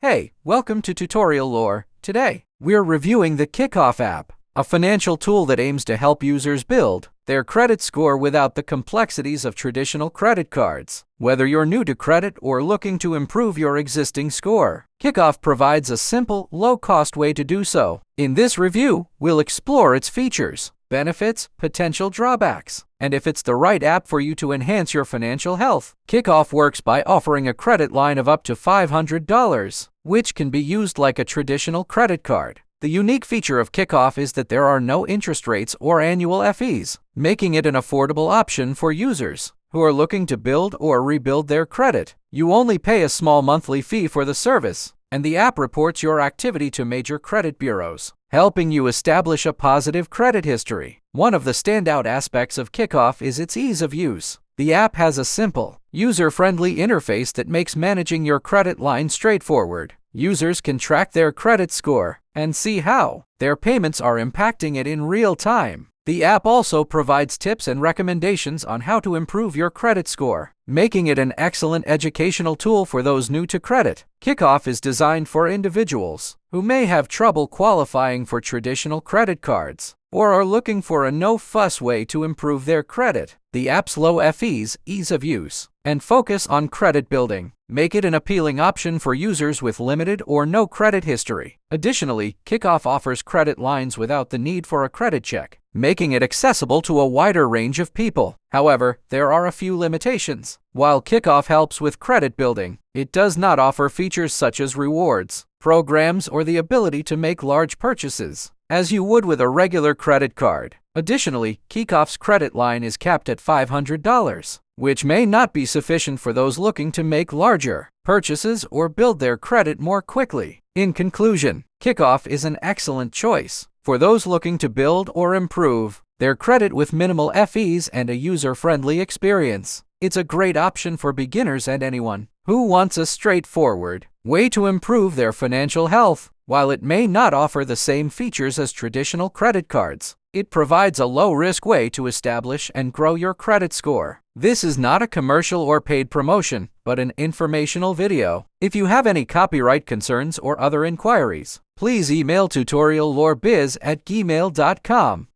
Hey, welcome to Tutorial Lore. Today, we're reviewing the Kikoff app, a financial tool that aims to help users build their credit score without the complexities of traditional credit cards. Whether you're new to credit or looking to improve your existing score, Kikoff provides a simple, low-cost way to do so. In this review, we'll explore its features, benefits, potential drawbacks, and if it's the right app for you to enhance your financial health. Kikoff works by offering a credit line of up to $500, which can be used like a traditional credit card. The unique feature of Kikoff is that there are no interest rates or annual fees, making it an affordable option for users who are looking to build or rebuild their credit. You only pay a small monthly fee for the service, and the app reports your activity to major credit bureaus, helping you establish a positive credit history. One of the standout aspects of Kikoff is its ease of use. The app has a simple, user-friendly interface that makes managing your credit line straightforward. Users can track their credit score and see how their payments are impacting it in real time. The app also provides tips and recommendations on how to improve your credit score, making it an excellent educational tool for those new to credit. Kikoff is designed for individuals who may have trouble qualifying for traditional credit cards or are looking for a no-fuss way to improve their credit. The app's low fees, ease of use, and focus on credit building make it an appealing option for users with limited or no credit history. Additionally, Kikoff offers credit lines without the need for a credit check, making it accessible to a wider range of people. However, there are a few limitations. While Kikoff helps with credit building, it does not offer features such as rewards, programs, or the ability to make large purchases, as you would with a regular credit card. Additionally, Kikoff's credit line is capped at $500, which may not be sufficient for those looking to make larger purchases or build their credit more quickly. In conclusion, Kikoff is an excellent choice for those looking to build or improve their credit with minimal fees and a user-friendly experience. It's a great option for beginners and anyone who wants a straightforward way to improve their financial health. While it may not offer the same features as traditional credit cards, it provides a low-risk way to establish and grow your credit score. This is not a commercial or paid promotion, but an informational video. If you have any copyright concerns or other inquiries, please email tutoriallorebiz@gmail.com.